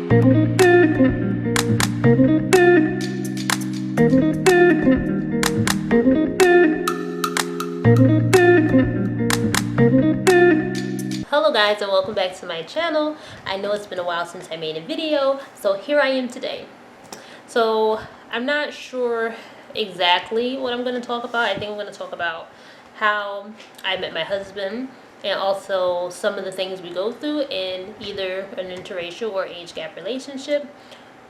Hello guys, and welcome back to my channel. I know it's been a while since I made a video, so here I am today. So I'm not sure exactly what I'm going to talk about. I think I'm going to talk about how I met my husband and also some of the things we go through in either an interracial or age gap relationship.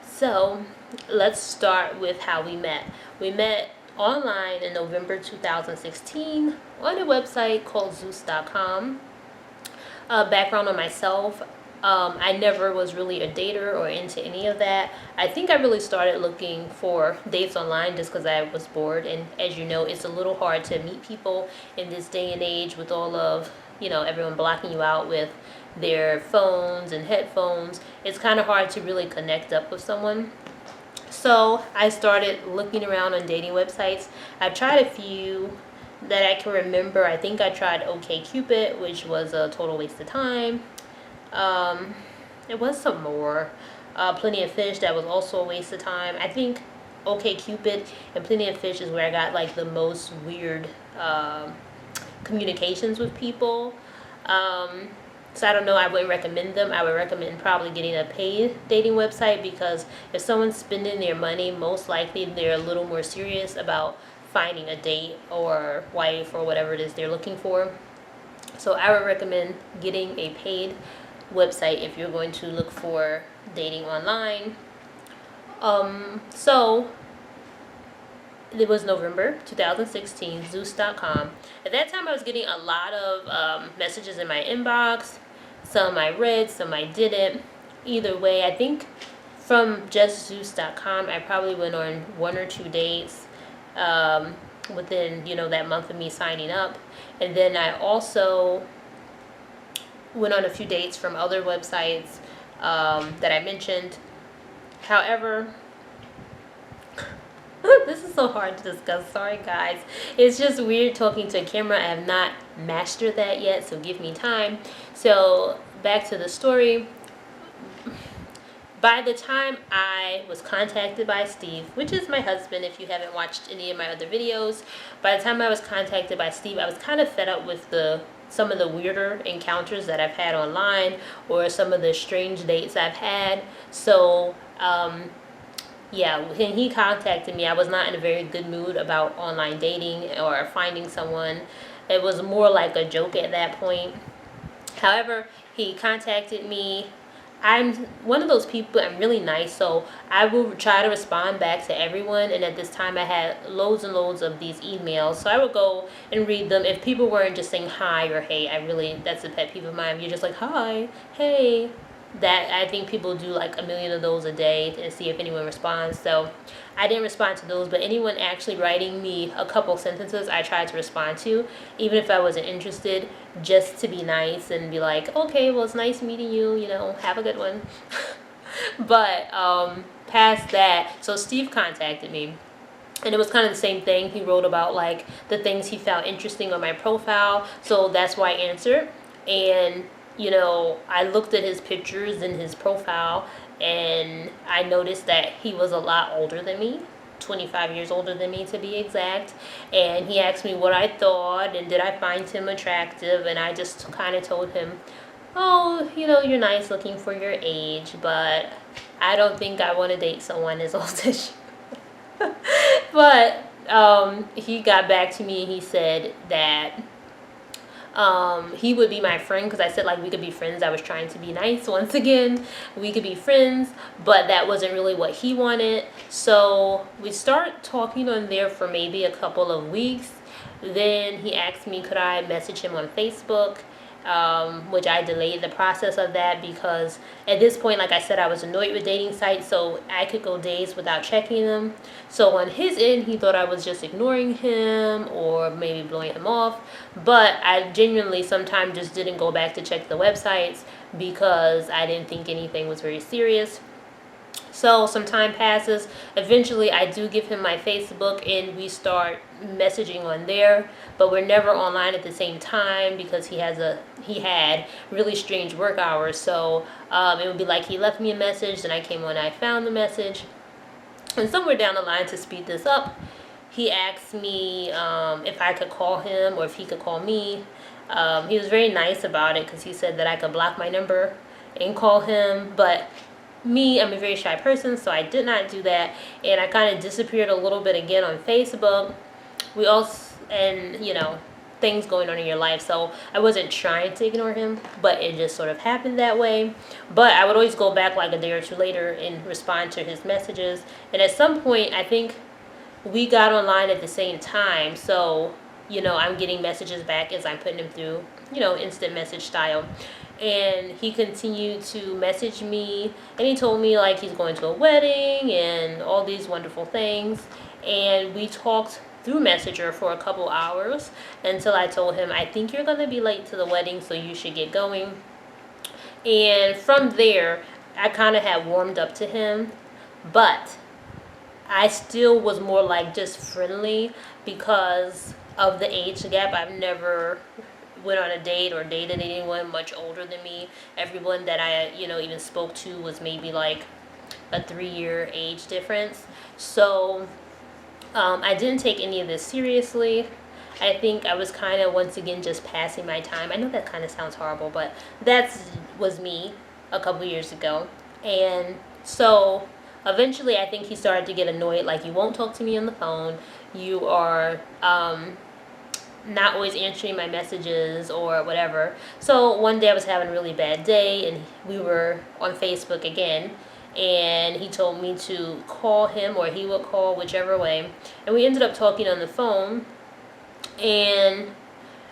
So let's start with how we met. We met online in November 2016 on a website called Zeus.com. Background on myself, I never was really a dater or into any of that. I think I really started looking for dates online just because I was bored, and as you know, it's a little hard to meet people in this day and age with all of, everyone blocking you out with their phones and headphones. It's kind of hard to really connect up with someone. So I started looking around on dating websites. I've tried a few that I can remember. I think I tried OkCupid, which was a total waste of time. It was some more. Plenty of Fish, that was also a waste of time. I think OkCupid and Plenty of Fish is where I got like the most weird communications with people. So I don't know, I wouldn't recommend them. I would recommend probably getting a paid dating website, because if someone's spending their money, most likely they're a little more serious about finding a date or wife or whatever it is they're looking for. So I would recommend getting a paid website if you're going to look for dating online. So it was November 2016, Zeus.com. At that time I was getting a lot of messages in my inbox. Some I read, some I didn't. Either way, I think from just Zeus.com I probably went on 1 or 2 dates within that month of me signing up. And then I also went on a few dates from other websites that I mentioned. However, this is so hard to discuss, sorry guys. It's just weird talking to a camera. I have not mastered that yet, so give me time. So back to the story. By the time I was contacted by Steve, which is my husband if you haven't watched any of my other videos, by the time I was contacted by Steve, I was kind of fed up with some of the weirder encounters that I've had online, or some of the strange dates I've had. So yeah, when he contacted me, I was not in a very good mood about online dating or finding someone. It was more like a joke at that point. However, he contacted me. I'm one of those people, I'm really nice, so I will try to respond back to everyone. And at this time I had loads and loads of these emails, so I would go and read them. If people weren't just saying hi or hey, that's a pet peeve of mine. You're just like, hi, hey. That, I think people do like a million of those a day and see if anyone responds. So I didn't respond to those, but anyone actually writing me a couple sentences I tried to respond to, even if I wasn't interested, just to be nice and be like, okay, well, it's nice meeting you, have a good one. But past that, so Steve contacted me, and it was kind of the same thing. He wrote about like the things he found interesting on my profile, so that's why I answered. And I looked at his pictures and his profile, and I noticed that he was a lot older than me, 25 years older than me to be exact. And he asked me what I thought and did I find him attractive, and I just kind of told him, oh, you're nice looking for your age, but I don't think I want to date someone as old as you. But he got back to me and he said that he would be my friend, because I said like we could be friends. I was trying to be nice once again. We could be friends, but that wasn't really what he wanted. So we start talking on there for maybe a couple of weeks. Then he asked me could I message him on Facebook, which I delayed the process of that because at this point, like I said, I was annoyed with dating sites, so I could go days without checking them. So on his end, he thought I was just ignoring him or maybe blowing him off, but I genuinely sometimes just didn't go back to check the websites because I didn't think anything was very serious. So some time passes. Eventually, I do give him my Facebook, and we start messaging on there. But we're never online at the same time because he had really strange work hours. So it would be like he left me a message, then I came on, I found the message, and somewhere down the line, to speed this up, he asked me if I could call him or if he could call me. He was very nice about it because he said that I could block my number and call him, but me, I'm a very shy person, so I did not do that, and I kind of disappeared a little bit again on Facebook. We also, and things going on in your life, so I wasn't trying to ignore him, but it just sort of happened that way. But I would always go back like a day or two later and respond to his messages, and at some point, I think we got online at the same time, so I'm getting messages back as I'm putting them through, instant message style. And he continued to message me, and he told me like he's going to a wedding and all these wonderful things. And we talked through Messenger for a couple hours until I told him, I think you're going to be late to the wedding, so you should get going. And from there, I kind of had warmed up to him, but I still was more like just friendly because of the age gap. I've never went on a date or dated anyone much older than me. Everyone that I, even spoke to was maybe like a 3-year age difference. So I didn't take any of this seriously. I think I was kind of, once again, just passing my time. I know that kind of sounds horrible, but that was me a couple years ago. And so eventually I think he started to get annoyed, like, you won't talk to me on the phone. You are not always answering my messages or whatever. So one day I was having a really bad day, and we were on Facebook again, and he told me to call him or he would call, whichever way, and we ended up talking on the phone, and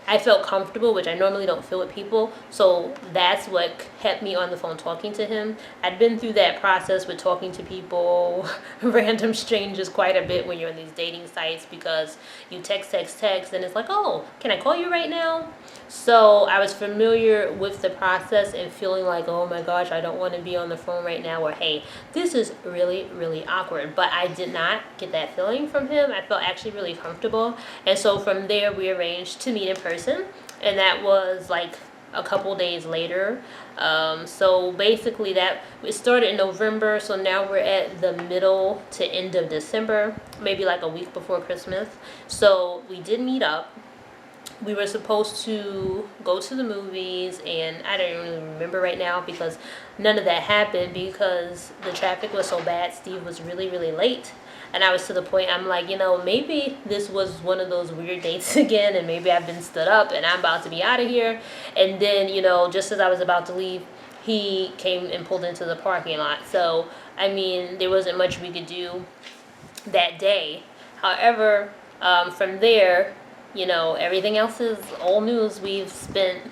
I felt comfortable, which I normally don't feel with people, so that's what kept me on the phone talking to him. I'd been through that process with talking to people, random strangers, quite a bit when you're on these dating sites, because you text, and it's like, oh, can I call you right now? So I was familiar with the process and feeling like, oh my gosh, I don't want to be on the phone right now, or hey, this is really, really awkward. But I did not get that feeling from him. I felt actually really comfortable. And so from there, we arranged to meet in person. And that was like a couple days later. So basically it started in November. So now we're at the middle to end of December, maybe like a week before Christmas. So we did meet up. We were supposed to go to the movies, and I don't even remember right now because none of that happened because the traffic was so bad. Steve was really, really late, and I was to the point, I'm like, maybe this was one of those weird dates again, and maybe I've been stood up and I'm about to be out of here. And then, just as I was about to leave, he came and pulled into the parking lot. So, I mean, there wasn't much we could do that day. However, from there, everything else is old news. We've spent,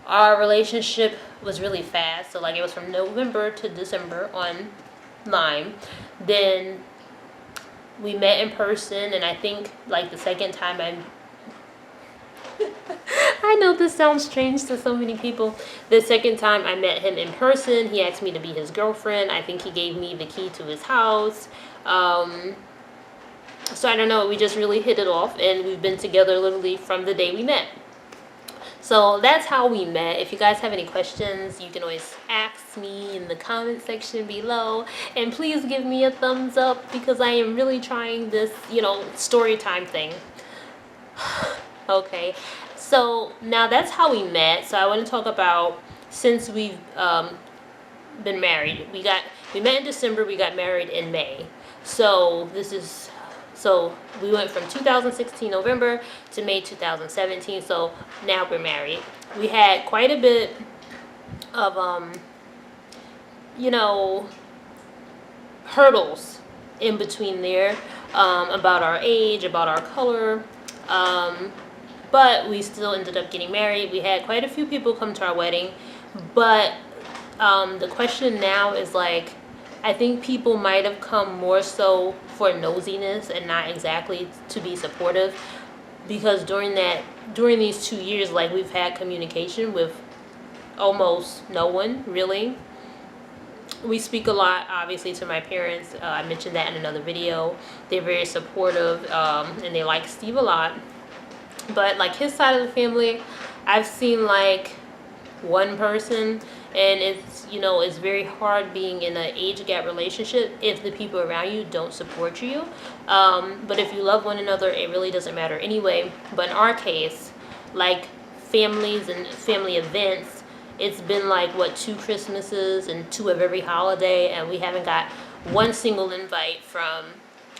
our relationship was really fast. So, like, it was from November to December online. Then we met in person, and I think, like, the second time I know this sounds strange to so many people. The second time I met him in person, he asked me to be his girlfriend. I think he gave me the key to his house. So I don't know, we just really hit it off, and we've been together literally from the day we met. So that's how we met. If you guys have any questions, you can always ask me in the comment section below. And please give me a thumbs up because I am really trying this, story time thing. Okay, so now that's how we met. So I want to talk about, since we've been married. We met in December, we got married in May. So we went from 2016 November to May 2017. So now we're married. We had quite a bit of, hurdles in between there, about our age, about our color. But we still ended up getting married. We had quite a few people come to our wedding. But the question now is like, I think people might have come more so for nosiness and not exactly to be supportive, because during these 2 years, like, we've had communication with almost no one really. We speak a lot, obviously, to my parents. I mentioned that in another video. They're very supportive, and they like Steve a lot. But like his side of the family, I've seen like one person, and it's, you know, it's very hard being in an age gap relationship if the people around you don't support you. But if you love one another, it really doesn't matter anyway. But in our case, like families and family events, it's been like what, 2 Christmases and 2 of every holiday, and we haven't got one single invite from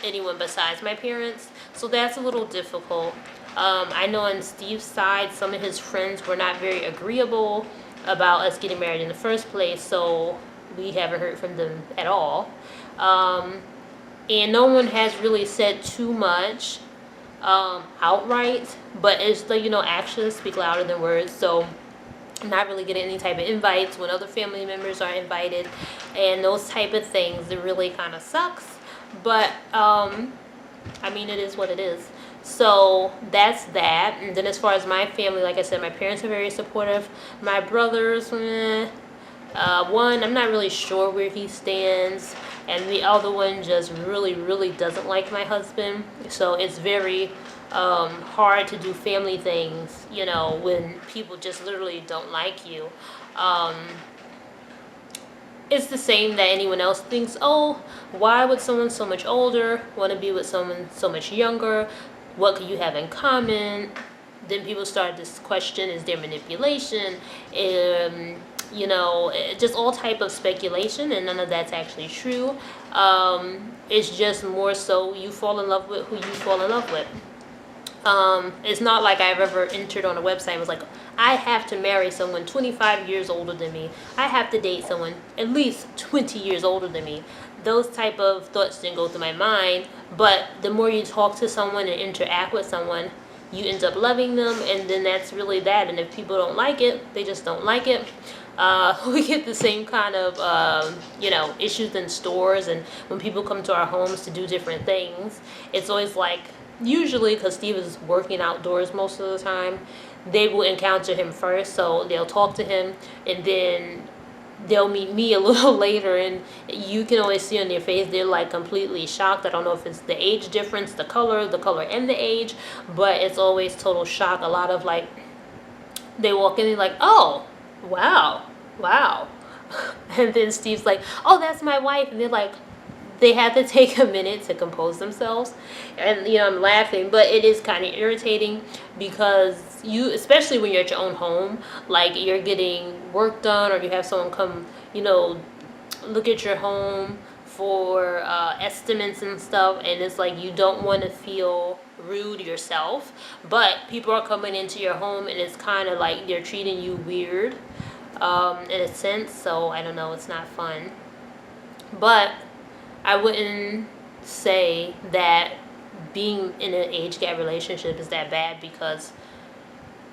anyone besides my parents. So that's a little difficult. I know on Steve's side, some of his friends were not very agreeable about us getting married in the first place, so we haven't heard from them at all. And no one has really said too much outright, but it's like, you know, actions speak louder than words. So I'm not really getting any type of invites when other family members are invited, and those type of things. It really kind of sucks, but I mean, it is what it is. So that's that. And then as far as my family, like I said, my parents are very supportive. My brothers, one, I'm not really sure where he stands, and the other one just really, really doesn't like my husband. So it's very hard to do family things, you know, when people just literally don't like you. It's the same that anyone else thinks, oh, why would someone so much older want to be with someone so much younger? What could you have in common? Then people start this question, is there manipulation? You know, just all type of speculation, and none of that's actually true. It's just more so you fall in love with who you fall in love with. It's not like I've ever entered on a website and was like, I have to marry someone 25 years older than me. I have to date someone at least 20 years older than me. Those type of thoughts didn't go through my mind, but the more you talk to someone and interact with someone, you end up loving them, and then that's really that. And if people don't like it, they just don't like it. We get the same kind of, you know, issues in stores, and when people come to our homes to do different things, it's always like, usually because Steve is working outdoors most of the time, they will encounter him first, so they'll talk to him, and then they'll meet me a little later, and you can always see on their face they're like completely shocked. I don't know if it's the age difference, the color and the age, but it's always total shock. A lot of like, they walk in and like, oh, wow, and then Steve's like, oh, that's my wife, and they're like, they had to take a minute to compose themselves. And, you know, I'm laughing, but it is kind of irritating because you, especially when you're at your own home, like you're getting work done, or you have someone come, you know, look at your home for estimates and stuff, and it's like you don't want to feel rude yourself, but people are coming into your home, and it's kind of like they're treating you weird in a sense. So I don't know, it's not fun. But I wouldn't say that being in an age gap relationship is that bad, because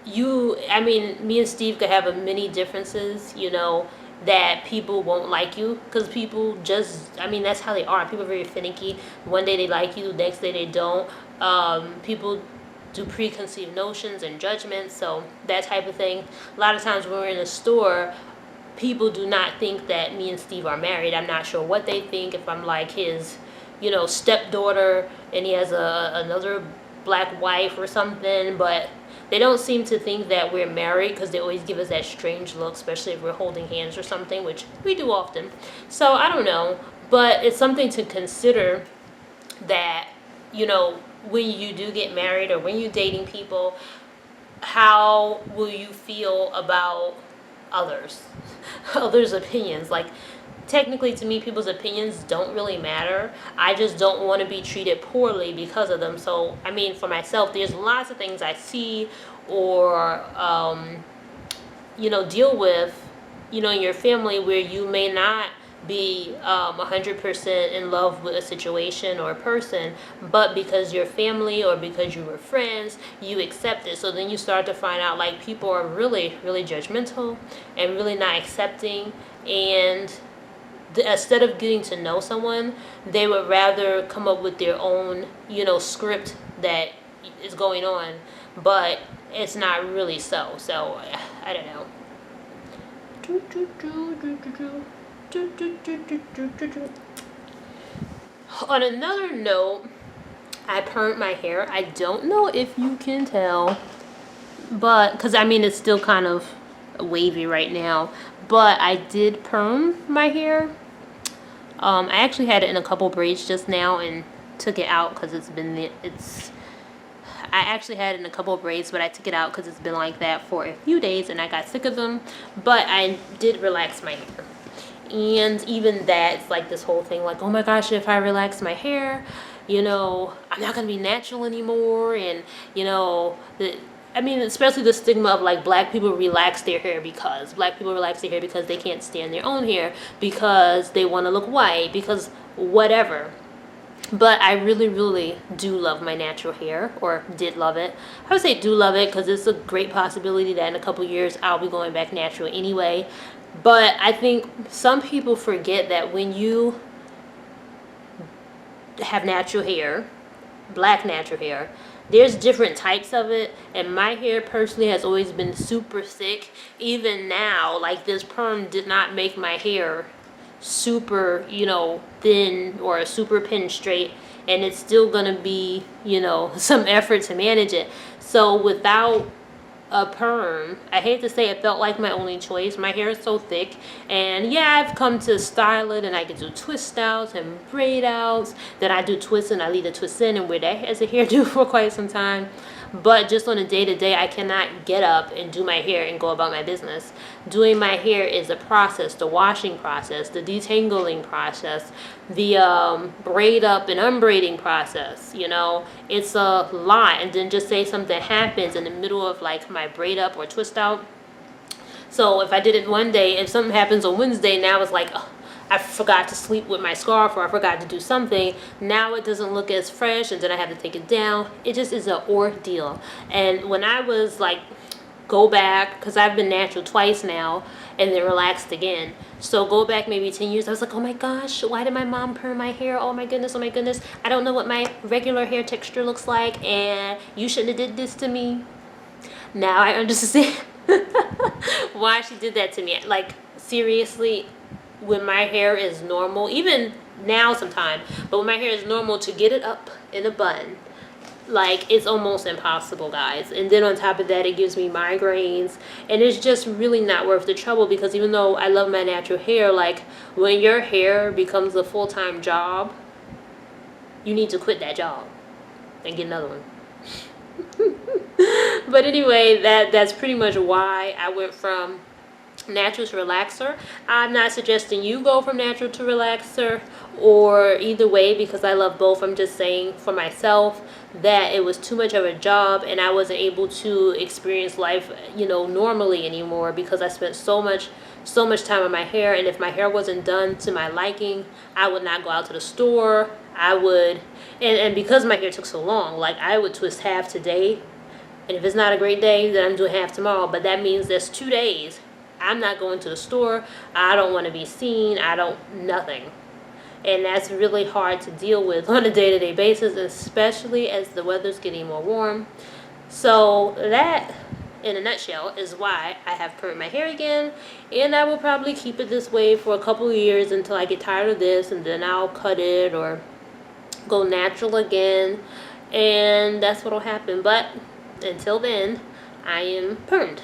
me and Steve could have many differences, you know, that people won't like you, because people just, that's how they are. People are very finicky. One day they like you, the next day they don't. People do preconceived notions and judgments, so that type of thing. A lot of times when we're in a store, people do not think that me and Steve are married. I'm not sure what they think, if I'm like his, you know, stepdaughter and he has another black wife or something, but they don't seem to think that we're married, because they always give us that strange look, especially if we're holding hands or something, which we do often. So I don't know, but it's something to consider that, you know, when you do get married or when you're dating people, how will you feel about others' opinions? Like, technically, to me, people's opinions don't really matter. I just don't want to be treated poorly because of them. So, for myself, there's lots of things I see or, deal with, in your family, where you may not be 100% in love with a situation or a person, but because you're family or because you were friends, you accept it. So then you start to find out, like, people are really, really judgmental and really not accepting, and instead of getting to know someone, they would rather come up with their own, script that is going on, but it's not really so. So, I don't know. On another note, I permed my hair. I don't know if you can tell, but because I mean it's still kind of wavy right now, but I did perm my hair. I actually had it in a couple braids just now and took it out because I actually had it in a couple of braids, but I took it out because it's been like that for a few days and I got sick of them. But I did relax my hair. And even that, it's like this whole thing like, oh my gosh, if I relax my hair, you know, I'm not going to be natural anymore. And, you know, especially the stigma of like black people relax their hair because they can't stand their own hair, because they want to look white, because whatever. But I really, really do love my natural hair, or did love it. I would say do love it because it's a great possibility that in a couple years I'll be going back natural anyway. But I think some people forget that when you have natural hair, black natural hair, there's different types of it, and my hair personally has always been super thick. Even now, like this perm did not make my hair super, you know, thin or a super pin straight, and it's still gonna be, you know, some effort to manage it. So without a perm, I hate to say it felt like my only choice. My hair is so thick, and yeah, I've come to style it, and I can do twist outs and braid outs. Then I do twists and I leave the twist in and wear that as a hairdo for quite some time. But just on a day-to-day, I cannot get up and do my hair and go about my business. Doing my hair is a process, the washing process, the detangling process, the braid up and unbraiding process, you know. It's a lot. And then just say something happens in the middle of like my braid up or twist out. So if I did it one day, if something happens on Wednesday, now it's like, oh, I forgot to sleep with my scarf, or I forgot to do something. Now it doesn't look as fresh, and then I have to take it down. It just is an ordeal. And when I was like, go back, because I've been natural twice now, and then relaxed again. So go back maybe 10 years, I was like, oh my gosh, why did my mom perm my hair? Oh my goodness, I don't know what my regular hair texture looks like, and you shouldn't have did this to me. Now I understand why she did that to me. Like, seriously, when my hair is normal, even now sometime, but when my hair is normal, to get it up in a bun, like, it's almost impossible, guys. And then on top of that, it gives me migraines, and it's just really not worth the trouble, because even though I love my natural hair, like, when your hair becomes a full-time job, you need to quit that job and get another one. But anyway, that's pretty much why I went from natural to relaxer. I'm not suggesting you go from natural to relaxer or either way, because I love both. I'm just saying for myself that it was too much of a job, and I wasn't able to experience life, you know, normally anymore, because I spent so much time on my hair. And if my hair wasn't done to my liking, I would not go out to the store. I would, and because my hair took so long, like, I would twist half today, and if it's not a great day, then I'm doing half tomorrow. But that means there's 2 days I'm not going to the store. I don't want to be seen. Nothing. And that's really hard to deal with on a day-to-day basis, especially as the weather's getting more warm. So that, in a nutshell, is why I have permed my hair again. And I will probably keep it this way for a couple of years until I get tired of this, and then I'll cut it or go natural again. And that's what'll happen. But until then, I am permed.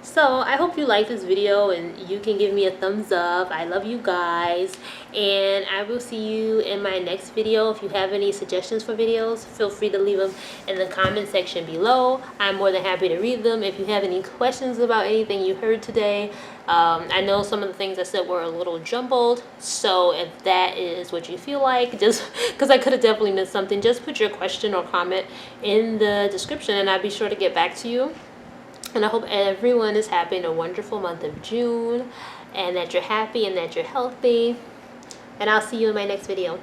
So I hope you like this video, and you can give me a thumbs up. I love you guys, and I will see you in my next video. If you have any suggestions for videos, feel free to leave them in the comment section below. I'm more than happy to read them. If you have any questions about anything you heard today, I know some of the things I said were a little jumbled, so if that is what you feel like, just because I could have definitely missed something, just put your question or comment in the description, and I'll be sure to get back to you. And I hope everyone is having a wonderful month of June, and that you're happy and that you're healthy. And I'll see you in my next video.